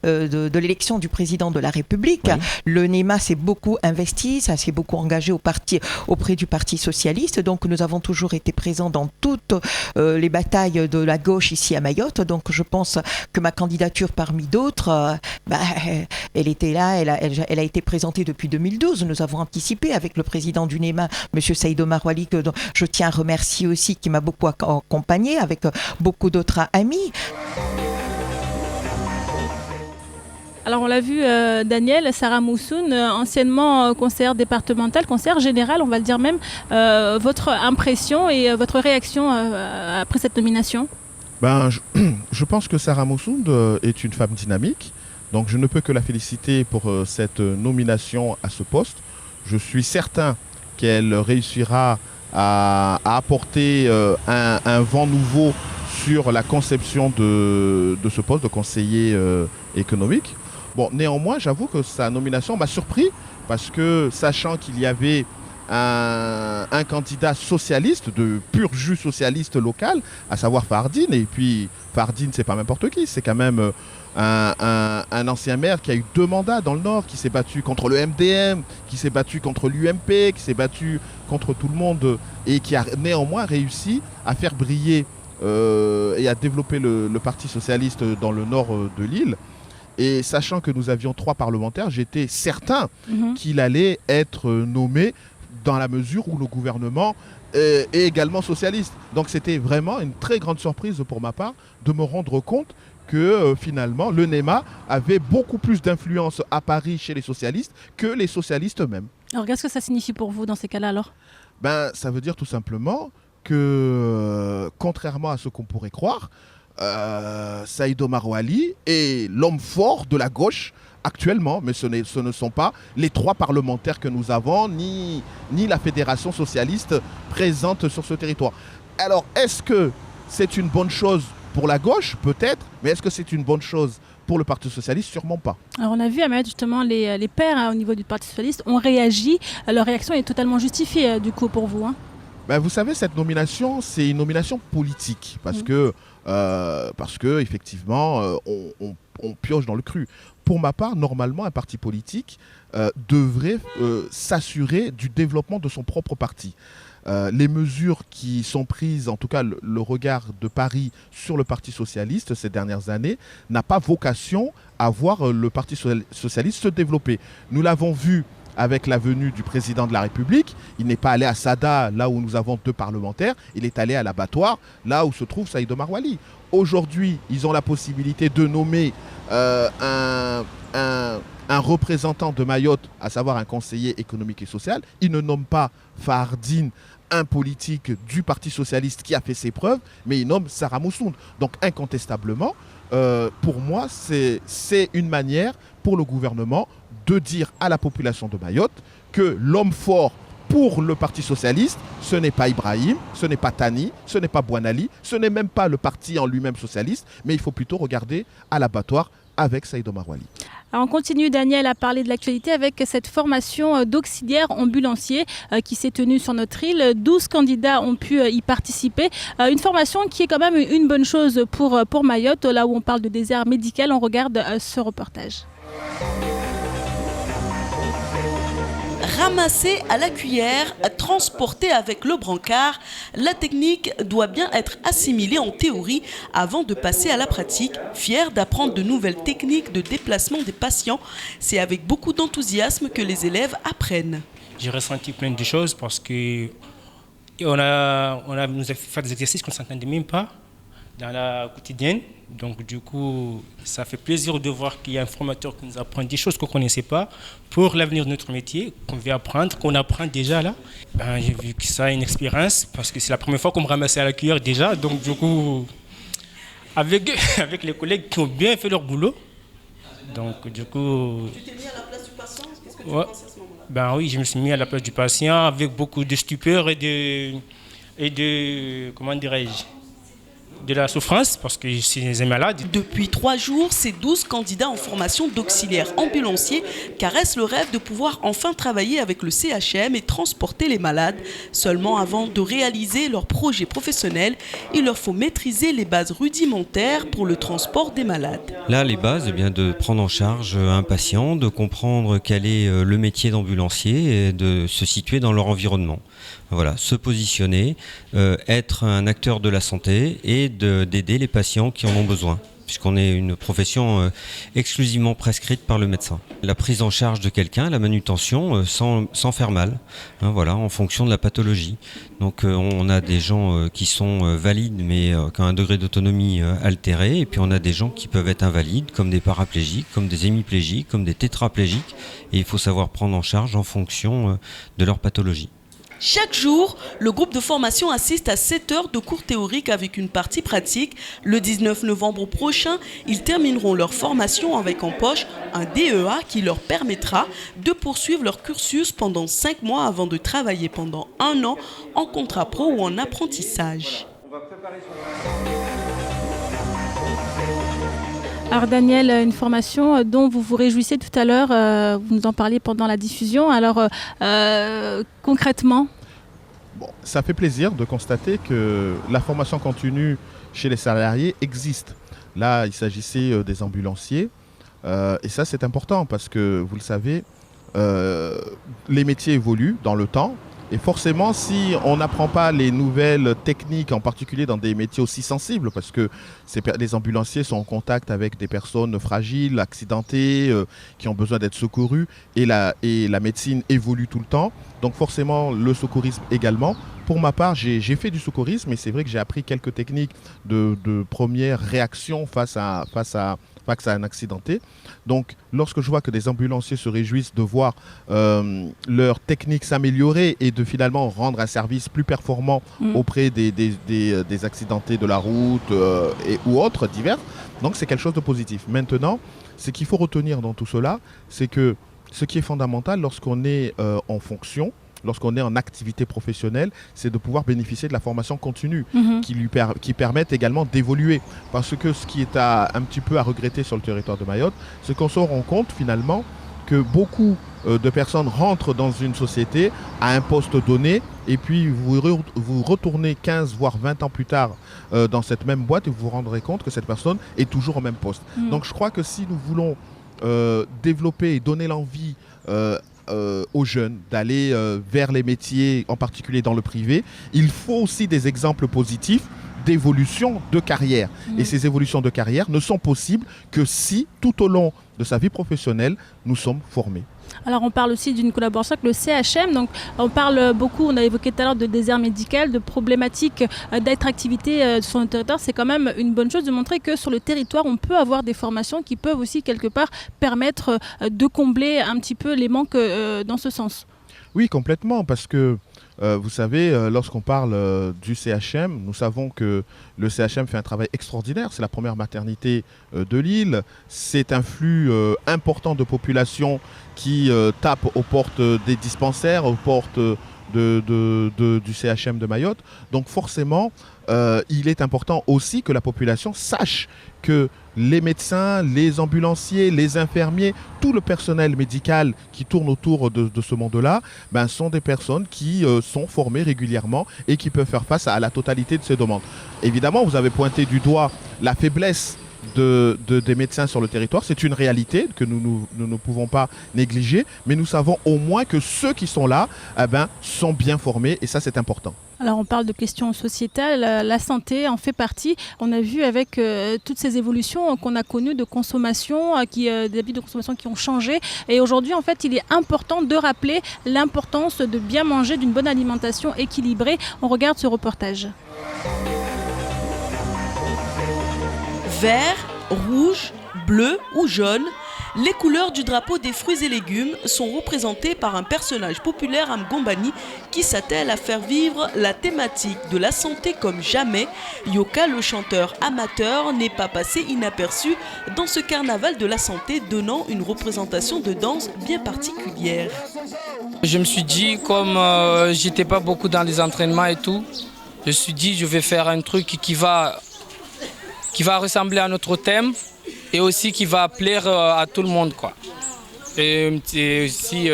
de l'élection du président de la République, oui. Le NEMA s'est beaucoup investi, ça s'est beaucoup engagé auprès du Parti Socialiste. Donc nous avons toujours été présents dans toutes les batailles de la gauche ici à Mayotte. Donc je pense que ma candidature parmi d'autres, elle était là, elle a été présentée depuis 2012. Nous avons anticipé avec le président du NEMA, M. Saïd Omar Wali, que je tiens à remercier aussi, qui m'a beaucoup accompagné avec beaucoup d'autres amis. Alors on l'a vu, Daniel, Sarah Moussoun, anciennement conseillère départementale, conseillère générale, on va le dire même, votre impression et votre réaction après cette nomination? Je pense que Sarah Moussoun est une femme dynamique, donc je ne peux que la féliciter pour cette nomination à ce poste. Je suis certain qu'elle réussira à apporter un vent nouveau sur la conception de ce poste de conseiller économique. Bon, néanmoins, j'avoue que sa nomination m'a surpris parce que, sachant qu'il y avait un candidat socialiste, de pur jus socialiste local, à savoir Fardine, et puis Fardine, c'est pas n'importe qui, c'est quand même un ancien maire qui a eu 2 mandats dans le Nord, qui s'est battu contre le MDM, qui s'est battu contre l'UMP, qui s'est battu contre tout le monde et qui a néanmoins réussi à faire briller et à développer le Parti Socialiste dans le nord de l'île. Et sachant que nous avions 3 parlementaires, j'étais certain qu'il allait être nommé dans la mesure où le gouvernement est également socialiste. Donc c'était vraiment une très grande surprise pour ma part de me rendre compte que finalement le NEMA avait beaucoup plus d'influence à Paris chez les socialistes que les socialistes eux-mêmes. Alors qu'est-ce que ça signifie pour vous dans ces cas-là alors? Ça veut dire tout simplement que contrairement à ce qu'on pourrait croire, Saïd Omar Wali est l'homme fort de la gauche actuellement, mais ce ne sont pas les 3 parlementaires que nous avons, ni la Fédération socialiste présente sur ce territoire. Alors, est-ce que c'est une bonne chose pour la gauche? Peut-être, mais est-ce que c'est une bonne chose pour le Parti Socialiste? Sûrement pas. Alors on a vu à Mayotte justement les pairs au niveau du Parti Socialiste ont réagi. Leur réaction est totalement justifiée du coup pour vous. Vous savez, cette nomination, c'est une nomination politique parce que effectivement, on pioche dans le cru. Pour ma part, normalement, un parti politique devrait s'assurer du développement de son propre parti. Les mesures qui sont prises, en tout cas le regard de Paris sur le Parti Socialiste ces dernières années, n'a pas vocation à voir le Parti Socialiste se développer. Nous l'avons vu avec la venue du président de la République. Il n'est pas allé à Sada, là où nous avons 2 parlementaires. Il est allé à l'abattoir, là où se trouve Saïd Omar Wali. Aujourd'hui, ils ont la possibilité de nommer un représentant de Mayotte, à savoir un conseiller économique et social. Ils ne nomment pas Fardine, un politique du Parti Socialiste qui a fait ses preuves, mais ils nomment Sarah Moussoun. Donc incontestablement, pour moi, c'est une manière pour le gouvernement de dire à la population de Mayotte que l'homme fort pour le Parti Socialiste, ce n'est pas Ibrahim, ce n'est pas Tani, ce n'est pas Bouanali, ce n'est même pas le parti en lui-même socialiste, mais il faut plutôt regarder à l'abattoir avec Saïd Omar Wali. Alors on continue, Daniel, à parler de l'actualité avec cette formation d'auxiliaires ambulanciers qui s'est tenue sur notre île. 12 candidats ont pu y participer. Une formation qui est quand même une bonne chose pour Mayotte, là où on parle de désert médical. On regarde ce reportage. Ramasser à la cuillère, transporter avec le brancard, la technique doit bien être assimilée en théorie avant de passer à la pratique. Fier d'apprendre de nouvelles techniques de déplacement des patients, c'est avec beaucoup d'enthousiasme que les élèves apprennent. J'ai ressenti plein de choses parce que nous avons fait des exercices qu'on ne s'entendait même pas dans la quotidienne. Donc du coup, ça fait plaisir de voir qu'il y a un formateur qui nous apprend des choses qu'on ne connaissait pas pour l'avenir de notre métier, qu'on veut apprendre, qu'on apprend déjà là. J'ai vu que ça a une expérience parce que c'est la première fois qu'on me ramassait à la cuillère déjà. Donc du coup, avec les collègues qui ont bien fait leur boulot. Donc du coup... Tu t'es mis à la place du patient? Qu'est-ce que tu penses à ce moment-là? Oui, je me suis mis à la place du patient avec beaucoup de stupeur et de comment dirais-je, de la souffrance parce que je suis malade. Depuis 3 jours, ces 12 candidats en formation d'auxiliaires ambulanciers caressent le rêve de pouvoir enfin travailler avec le CHM et transporter les malades. Seulement avant de réaliser leur projet professionnel, il leur faut maîtriser les bases rudimentaires pour le transport des malades. Là, les bases, de prendre en charge un patient, de comprendre quel est le métier d'ambulancier et de se situer dans leur environnement. Voilà, se positionner, être un acteur de la santé et d'aider les patients qui en ont besoin, puisqu'on est une profession exclusivement prescrite par le médecin. La prise en charge de quelqu'un, la manutention, sans faire mal, voilà, en fonction de la pathologie. Donc on a des gens qui sont valides mais qui ont un degré d'autonomie altéré, et puis on a des gens qui peuvent être invalides, comme des paraplégiques, comme des hémiplégiques, comme des tétraplégiques, et il faut savoir prendre en charge en fonction de leur pathologie. Chaque jour, le groupe de formation assiste à 7 heures de cours théoriques avec une partie pratique. Le 19 novembre prochain, ils termineront leur formation avec en poche un DEA qui leur permettra de poursuivre leur cursus pendant 5 mois avant de travailler pendant 1 an en contrat pro ou en apprentissage. Alors Daniel, une formation dont vous vous réjouissez tout à l'heure, vous nous en parliez pendant la diffusion. Alors concrètement, ça fait plaisir de constater que la formation continue chez les salariés existe. Là, il s'agissait des ambulanciers et ça c'est important parce que vous le savez, les métiers évoluent dans le temps. Et forcément, si on n'apprend pas les nouvelles techniques, en particulier dans des métiers aussi sensibles, parce que les ambulanciers sont en contact avec des personnes fragiles, accidentées, qui ont besoin d'être secourues, et la médecine évolue tout le temps. Donc forcément, le secourisme également. Pour ma part, j'ai fait du secourisme, et c'est vrai que j'ai appris quelques techniques de première réaction face à un accidenté. Donc, lorsque je vois que des ambulanciers se réjouissent de voir leur technique s'améliorer et de finalement rendre un service plus performant auprès des accidentés de la route ou autres divers, donc c'est quelque chose de positif. Maintenant, ce qu'il faut retenir dans tout cela, c'est que ce qui est fondamental lorsqu'on est en fonction, lorsqu'on est en activité professionnelle, c'est de pouvoir bénéficier de la formation continue qui permette également d'évoluer. Parce que ce qui est un petit peu à regretter sur le territoire de Mayotte, c'est qu'on se rend compte finalement que beaucoup de personnes rentrent dans une société à un poste donné et puis vous retournez 15 voire 20 ans plus tard dans cette même boîte et vous vous rendrez compte que cette personne est toujours au même poste. Donc je crois que si nous voulons développer et donner l'envie aux jeunes d'aller vers les métiers, en particulier dans le privé, il faut aussi des exemples positifs d'évolution de carrière. Et ces évolutions de carrière ne sont possibles que si, tout au long de sa vie professionnelle, nous sommes formés. Alors on parle aussi d'une collaboration avec le CHM, donc on parle beaucoup, on a évoqué tout à l'heure de désert médical, de problématiques d'attractivité sur notre territoire. C'est quand même une bonne chose de montrer que sur le territoire on peut avoir des formations qui peuvent aussi quelque part permettre de combler un petit peu les manques dans ce sens. Oui, complètement, parce que vous savez, lorsqu'on parle du CHM, nous savons que le CHM fait un travail extraordinaire. C'est la première maternité de l'île. C'est un flux important de population qui tape aux portes des dispensaires, aux portes du CHM de Mayotte. Donc forcément, il est important aussi que la population sache que les médecins, les ambulanciers, les infirmiers, tout le personnel médical qui tourne autour de ce monde-là, sont des personnes qui sont formées régulièrement et qui peuvent faire face à la totalité de ces demandes. Évidemment, vous avez pointé du doigt la faiblesse des médecins sur le territoire. C'est une réalité que nous ne pouvons pas négliger, mais nous savons au moins que ceux qui sont là sont bien formés et ça c'est important. Alors on parle de questions sociétales, la santé en fait partie. On a vu avec toutes ces évolutions qu'on a connues de consommation, des habitudes de consommation qui ont changé. Et aujourd'hui, en fait, il est important de rappeler l'importance de bien manger, d'une bonne alimentation équilibrée. On regarde ce reportage. Vert, rouge, bleu ou jaune, les couleurs du drapeau des fruits et légumes sont représentées par un personnage populaire à Mgombani qui s'attelle à faire vivre la thématique de la santé comme jamais. Yoka, le chanteur amateur, n'est pas passé inaperçu dans ce carnaval de la santé, donnant une représentation de danse bien particulière. Je me suis dit, comme j'étais pas beaucoup dans les entraînements et tout, je me suis dit je vais faire un truc qui va ressembler à notre thème et aussi qui va plaire à tout le monde, quoi. Et aussi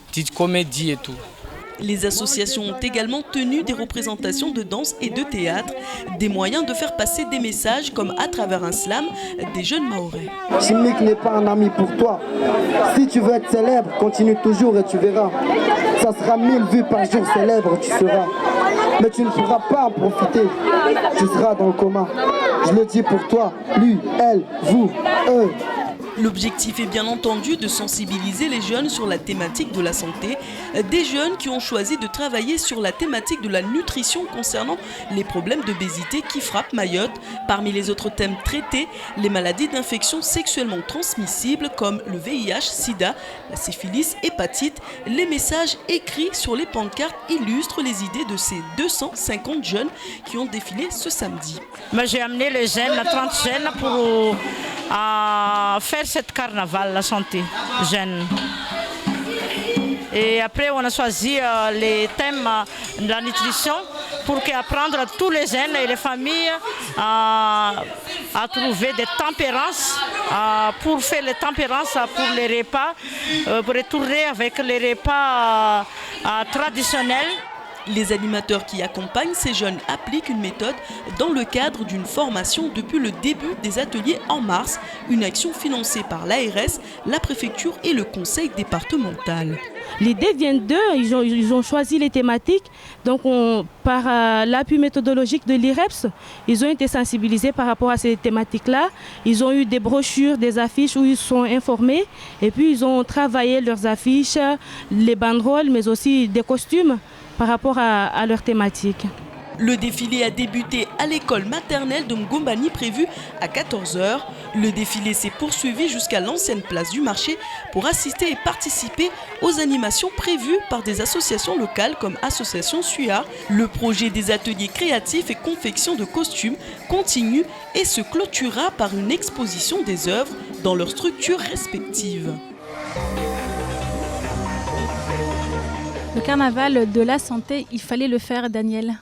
petite comédie et tout. Les associations ont également tenu des représentations de danse et de théâtre, des moyens de faire passer des messages comme à travers un slam des jeunes Mahorais. Chimique n'est pas un ami pour toi. Si tu veux être célèbre, continue toujours et tu verras. Ça sera 1000 vues par jour, célèbre tu seras. Mais tu ne pourras pas en profiter. Tu seras dans le coma. Je le dis pour toi, lui, elle, vous, eux. L'objectif est bien entendu de sensibiliser les jeunes sur la thématique de la santé, des jeunes qui ont choisi de travailler sur la thématique de la nutrition concernant les problèmes d'obésité qui frappent Mayotte. Parmi les autres thèmes traités, les maladies d'infection sexuellement transmissibles comme le VIH, SIDA, la syphilis, hépatite. Les messages écrits sur les pancartes illustrent les idées de ces 250 jeunes qui ont défilé ce samedi. J'ai amené les jeunes, 30 jeunes pour faire cette carnaval, la santé jeune. Et après, on a choisi les thèmes de la nutrition pour apprendre à tous les jeunes et les familles à trouver des tempérances, pour faire les tempérances pour les repas, pour retourner avec les repas traditionnels. Les animateurs qui accompagnent ces jeunes appliquent une méthode dans le cadre d'une formation depuis le début des ateliers en mars, une action financée par l'ARS, la préfecture et le conseil départemental. L'idée vient d'eux, ils ont choisi les thématiques, donc par l'appui méthodologique de l'IREPS, ils ont été sensibilisés par rapport à ces thématiques-là. Ils ont eu des brochures, des affiches où ils sont informés et puis ils ont travaillé leurs affiches, les banderoles, mais aussi des costumes par rapport à leur thématique. Le défilé a débuté à l'école maternelle de Mgombani prévu à 14h. Le défilé s'est poursuivi jusqu'à l'ancienne place du marché pour assister et participer aux animations prévues par des associations locales comme Association Suya. Le projet des ateliers créatifs et confection de costumes continue et se clôturera par une exposition des œuvres dans leurs structures respectives. Le carnaval de la santé, il fallait le faire, Daniel.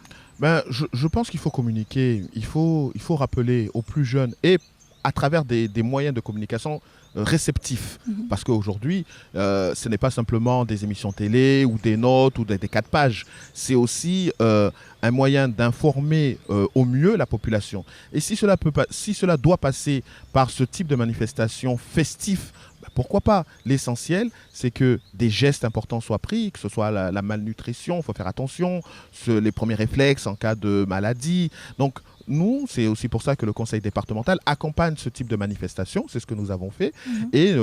Je pense qu'il faut communiquer, il faut rappeler aux plus jeunes et à travers des moyens de communication réceptifs. Parce qu'aujourd'hui, ce n'est pas simplement des émissions télé ou des notes ou des 4 pages. C'est aussi un moyen d'informer au mieux la population. Et si cela doit passer par ce type de manifestation festive, pourquoi pas? L'essentiel, c'est que des gestes importants soient pris, que ce soit la malnutrition, il faut faire attention, les premiers réflexes en cas de maladie. Donc, nous, c'est aussi pour ça que le conseil départemental accompagne ce type de manifestation, c'est ce que nous avons fait. Et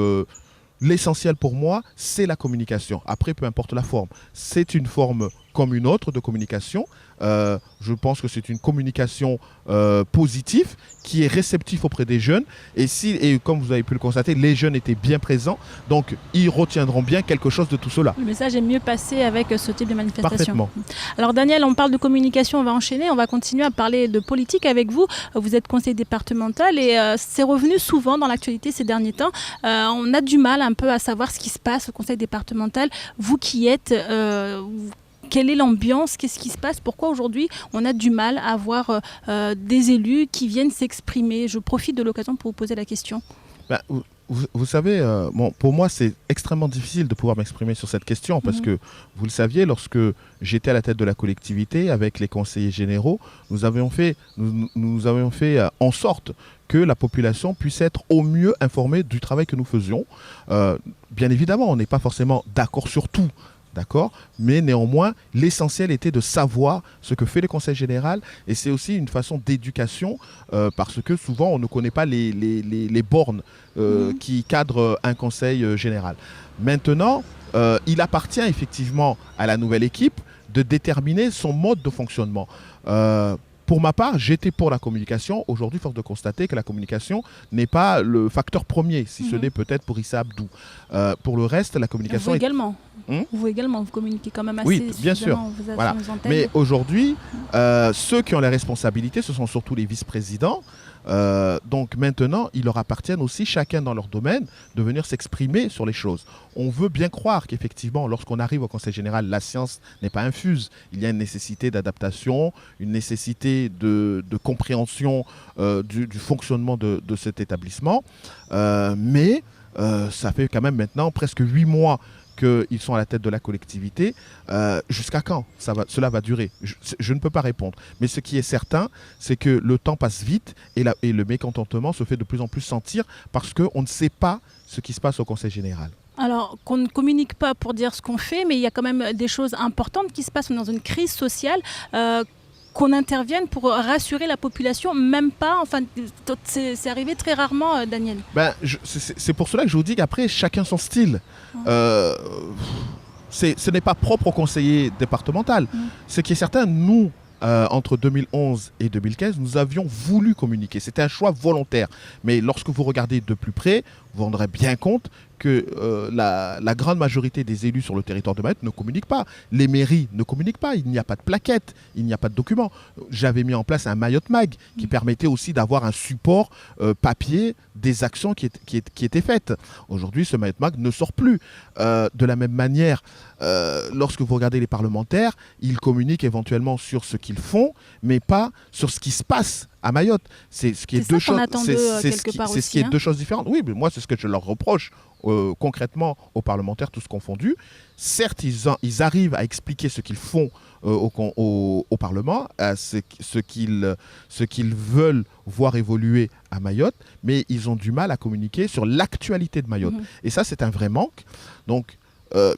l'essentiel pour moi, c'est la communication. Après, peu importe la forme. C'est une forme comme une autre de communication. Je pense que c'est une communication positive qui est réceptive auprès des jeunes. Et comme vous avez pu le constater, les jeunes étaient bien présents. Donc, ils retiendront bien quelque chose de tout cela. Le message est mieux passé avec ce type de manifestation. Parfaitement. Alors, Daniel, on parle de communication, on va enchaîner. On va continuer à parler de politique avec vous. Vous êtes conseiller départemental et c'est revenu souvent dans l'actualité ces derniers temps. On a du mal un peu à savoir ce qui se passe au conseil départemental. Vous qui êtes... quelle est l'ambiance? Qu'est-ce qui se passe? Pourquoi aujourd'hui on a du mal à avoir des élus qui viennent s'exprimer? Je profite de l'occasion pour vous poser la question. Vous savez, pour moi, c'est extrêmement difficile de pouvoir m'exprimer sur cette question parce que, vous le saviez, lorsque j'étais à la tête de la collectivité avec les conseillers généraux, nous avions fait en sorte que la population puisse être au mieux informée du travail que nous faisions. Bien évidemment, on n'est pas forcément d'accord sur tout. D'accord, mais néanmoins, l'essentiel était de savoir ce que fait le Conseil général et c'est aussi une façon d'éducation parce que souvent on ne connaît pas les bornes qui cadrent un Conseil général. Maintenant, il appartient effectivement à la nouvelle équipe de déterminer son mode de fonctionnement. Pour ma part, j'étais pour la communication. Aujourd'hui, force de constater que la communication n'est pas le facteur premier, si ce n'est peut-être pour Issa Abdou. Pour le reste, la communication... Vous également. Vous également, vous communiquez quand même assez. Oui, bien sûr. Voilà. Mais aujourd'hui, ceux qui ont la responsabilité, ce sont surtout les vice-présidents. Donc maintenant, il leur appartient aussi, chacun dans leur domaine, de venir s'exprimer sur les choses. On veut bien croire qu'effectivement, lorsqu'on arrive au Conseil général, la science n'est pas infuse. Il y a une nécessité d'adaptation, une nécessité de compréhension du fonctionnement de cet établissement. Mais ça fait quand même maintenant presque 8 mois qu'ils sont à la tête de la collectivité. Jusqu'à quand cela va durer? Je ne peux pas répondre. Mais ce qui est certain, c'est que le temps passe vite et le mécontentement se fait de plus en plus sentir parce qu'on ne sait pas ce qui se passe au Conseil général. Alors, qu'on ne communique pas pour dire ce qu'on fait, mais il y a quand même des choses importantes qui se passent dans une crise sociale. Qu'on intervienne pour rassurer la population, même pas, enfin, c'est arrivé très rarement, Daniel. C'est pour cela que je vous dis qu'après, chacun son style. Ce n'est pas propre au conseiller départemental. Ce qui est certain, nous, entre 2011 et 2015, nous avions voulu communiquer. C'était un choix volontaire. Mais lorsque vous regardez de plus près, vous vous rendrez bien compte que la grande majorité des élus sur le territoire de Mayotte ne communiquent pas. Les mairies ne communiquent pas. Il n'y a pas de plaquettes, il n'y a pas de documents. J'avais mis en place un Mayotte Mag qui permettait aussi d'avoir un support papier des actions qui étaient faites. Aujourd'hui, ce Mayotte Mag ne sort plus. De la même manière, lorsque vous regardez les parlementaires, ils communiquent éventuellement sur ce qu'ils font, mais pas sur ce qui se passe à Mayotte. C'est ce qui est deux choses. C'est ce qui est deux choses différentes. Oui, mais moi, c'est ce que je leur reproche concrètement aux parlementaires, tous confondus. Certes, ils arrivent à expliquer ce qu'ils font au Parlement, ce qu'ils veulent voir évoluer à Mayotte, mais ils ont du mal à communiquer sur l'actualité de Mayotte. Et ça, c'est un vrai manque. Donc,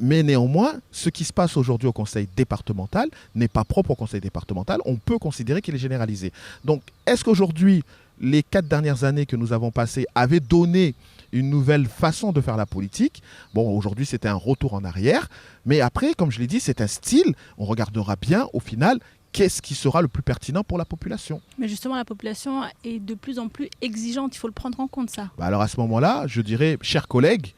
mais néanmoins, ce qui se passe aujourd'hui au Conseil départemental n'est pas propre au Conseil départemental. On peut considérer qu'il est généralisé. Donc, est-ce qu'aujourd'hui, les 4 dernières années que nous avons passées avaient donné une nouvelle façon de faire la politique? Bon, aujourd'hui, c'était un retour en arrière. Mais après, comme je l'ai dit, c'est un style. On regardera bien, au final, qu'est-ce qui sera le plus pertinent pour la population. Mais justement, la population est de plus en plus exigeante. Il faut le prendre en compte, ça. Alors à ce moment-là, je dirais, chers collègues,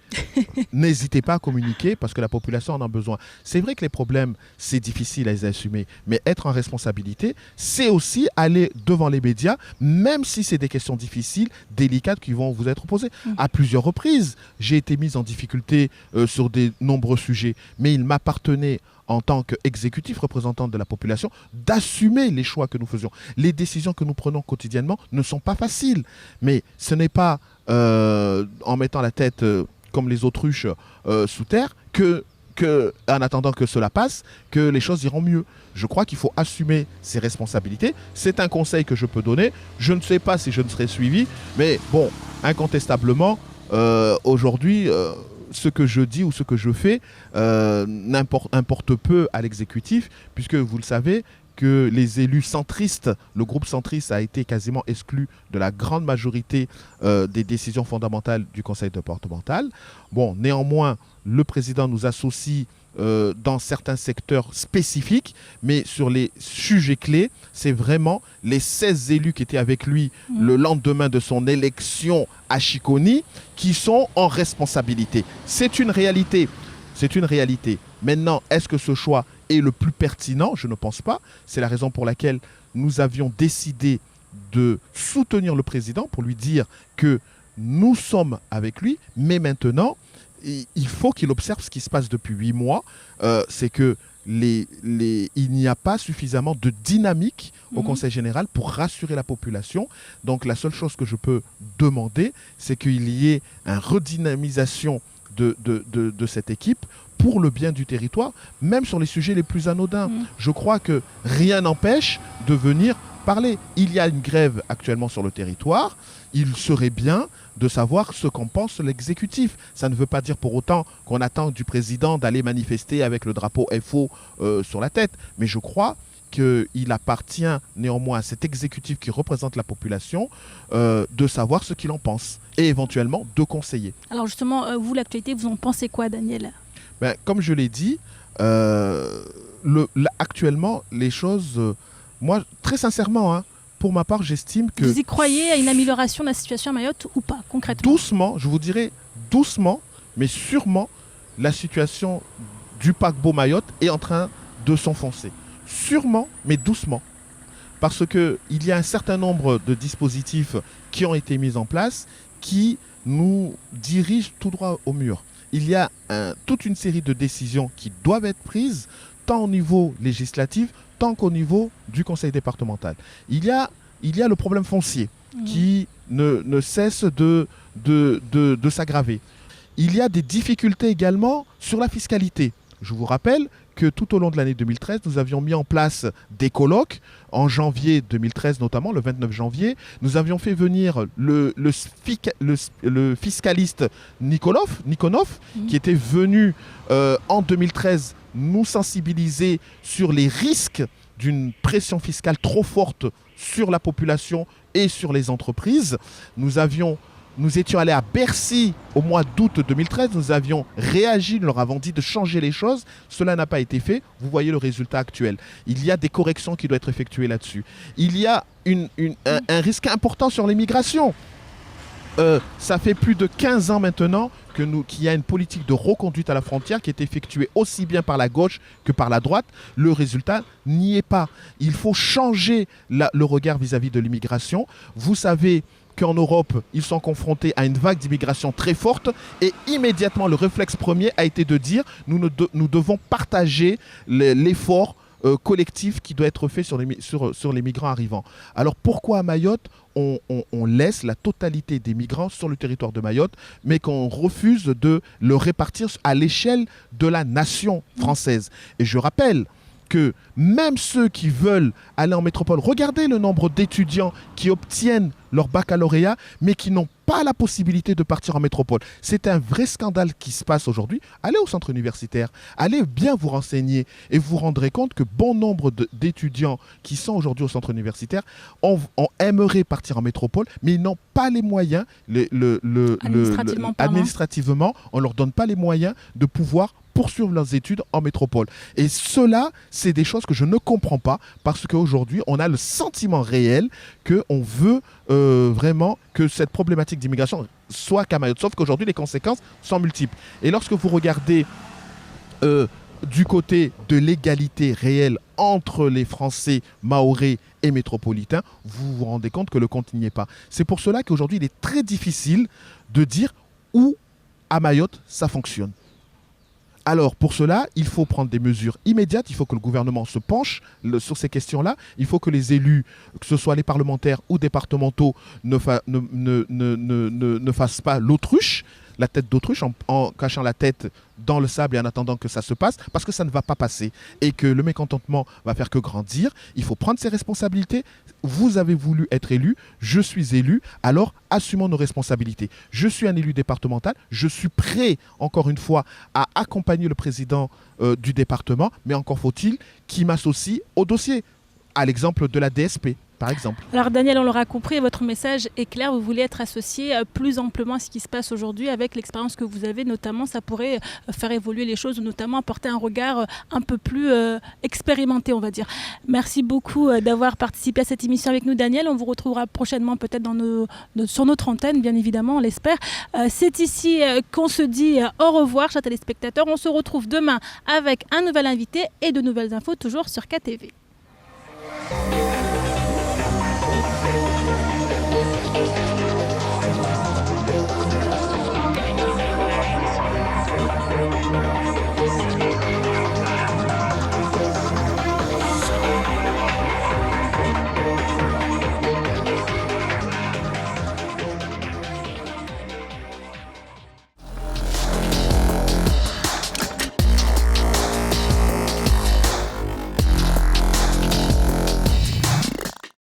n'hésitez pas à communiquer parce que la population en a besoin. C'est vrai que les problèmes, c'est difficile à les assumer. Mais être en responsabilité, c'est aussi aller devant les médias, même si c'est des questions difficiles, délicates qui vont vous être posées. À plusieurs reprises, j'ai été mise en difficulté sur de nombreux sujets. Mais il m'appartenait, en tant qu'exécutif représentant de la population, d'assumer les choix que nous faisons. Les décisions que nous prenons quotidiennement ne sont pas faciles. Mais ce n'est pas en mettant la tête comme les autruches sous terre en attendant que cela passe, que les choses iront mieux. Je crois qu'il faut assumer ses responsabilités. C'est un conseil que je peux donner. Je ne sais pas si je ne serai suivi, mais bon, incontestablement, aujourd'hui... ce que je dis ou ce que je fais importe peu à l'exécutif, puisque vous le savez que les élus centristes, le groupe centriste a été quasiment exclu de la grande majorité des décisions fondamentales du Conseil départemental. Bon, néanmoins, le président nous associe dans certains secteurs spécifiques, mais sur les sujets clés, c'est vraiment les 16 élus qui étaient avec lui le lendemain de son élection à Chiconi qui sont en responsabilité. C'est une réalité. C'est une réalité. Maintenant, est-ce que ce choix est le plus pertinent? Je ne pense pas. C'est la raison pour laquelle nous avions décidé de soutenir le président pour lui dire que nous sommes avec lui, mais maintenant, il faut qu'il observe ce qui se passe depuis 8 mois. C'est que il n'y a pas suffisamment de dynamique au Conseil général pour rassurer la population. Donc la seule chose que je peux demander, c'est qu'il y ait une redynamisation de cette équipe pour le bien du territoire, même sur les sujets les plus anodins. Je crois que rien n'empêche de venir parler. Il y a une grève actuellement sur le territoire. Il serait bien de savoir ce qu'en pense l'exécutif. Ça ne veut pas dire pour autant qu'on attend du président d'aller manifester avec le drapeau FO sur la tête. Mais je crois qu'il appartient néanmoins à cet exécutif qui représente la population de savoir ce qu'il en pense et éventuellement de conseiller. Alors justement, vous, l'actualité, vous en pensez quoi, Daniel ? Ben, comme je l'ai dit, actuellement, les choses... moi, très sincèrement, pour ma part, j'estime que... Vous y croyez à une amélioration de la situation à Mayotte ou pas, concrètement ? Doucement, je vous dirais doucement, mais sûrement, la situation du paquebot Mayotte est en train de s'enfoncer. Sûrement, mais doucement. Parce qu'il y a un certain nombre de dispositifs qui ont été mis en place qui nous dirigent tout droit au mur. Il y a toute une série de décisions qui doivent être prises, tant au niveau législatif, tant qu'au niveau du conseil départemental. Il y a le problème foncier qui ne cesse de s'aggraver. Il y a des difficultés également sur la fiscalité. Je vous rappelle que tout au long de l'année 2013, nous avions mis en place des colloques, en janvier 2013 notamment, le 29 janvier. Nous avions fait venir le fiscaliste Nikonov, qui était venu en 2013 nous sensibiliser sur les risques d'une pression fiscale trop forte sur la population et sur les entreprises. Nous étions allés à Bercy au mois d'août 2013, nous avions réagi, nous leur avons dit de changer les choses. Cela n'a pas été fait. Vous voyez le résultat actuel. Il y a des corrections qui doivent être effectuées là-dessus. Il y a un risque important sur l'immigration. Ça fait plus de 15 ans maintenant qu'il y a une politique de reconduite à la frontière qui est effectuée aussi bien par la gauche que par la droite. Le résultat n'y est pas. Il faut changer le regard vis-à-vis de l'immigration. Vous savez qu'en Europe, ils sont confrontés à une vague d'immigration très forte et immédiatement, le réflexe premier a été de dire nous devons partager l'effort collectif qui doit être fait sur les migrants arrivants. Alors pourquoi à Mayotte, on laisse la totalité des migrants sur le territoire de Mayotte, mais qu'on refuse de le répartir à l'échelle de la nation française? Et je rappelle que même ceux qui veulent aller en métropole, regardez le nombre d'étudiants qui obtiennent leur baccalauréat, mais qui n'ont pas la possibilité de partir en métropole. C'est un vrai scandale qui se passe aujourd'hui. Allez au centre universitaire, allez bien vous renseigner et vous vous rendrez compte que bon nombre d'étudiants qui sont aujourd'hui au centre universitaire aimeraient partir en métropole, mais ils n'ont pas les moyens, administrativement, on ne leur donne pas les moyens de pouvoir poursuivre leurs études en métropole. Et cela, c'est des choses que je ne comprends pas parce qu'aujourd'hui, on a le sentiment réel qu'on veut vraiment que cette problématique d'immigration soit qu'à Mayotte. Sauf qu'aujourd'hui, les conséquences sont multiples. Et lorsque vous regardez du côté de l'égalité réelle entre les Français, Mahorais et métropolitains, vous vous rendez compte que le compte n'y est pas. C'est pour cela qu'aujourd'hui, il est très difficile de dire où à Mayotte ça fonctionne. Alors, pour cela, il faut prendre des mesures immédiates. Il faut que le gouvernement se penche sur ces questions-là. Il faut que les élus, que ce soit les parlementaires ou départementaux, ne fassent pas l'autruche, la tête d'autruche, en cachant la tête dans le sable et en attendant que ça se passe, parce que ça ne va pas passer et que le mécontentement va faire que grandir. Il faut prendre ses responsabilités. Vous avez voulu être élu, je suis élu, alors assumons nos responsabilités. Je suis un élu départemental, je suis prêt, encore une fois, à accompagner le président du département, mais encore faut-il qu'il m'associe au dossier, à l'exemple de la DSP. Par exemple. Alors Daniel, on l'aura compris, votre message est clair, vous voulez être associé plus amplement à ce qui se passe aujourd'hui avec l'expérience que vous avez, notamment ça pourrait faire évoluer les choses, notamment apporter un regard un peu plus expérimenté, on va dire. Merci beaucoup d'avoir participé à cette émission avec nous Daniel, on vous retrouvera prochainement peut-être sur notre antenne, bien évidemment, on l'espère. C'est ici qu'on se dit au revoir, chers téléspectateurs, on se retrouve demain avec un nouvel invité et de nouvelles infos toujours sur KTV.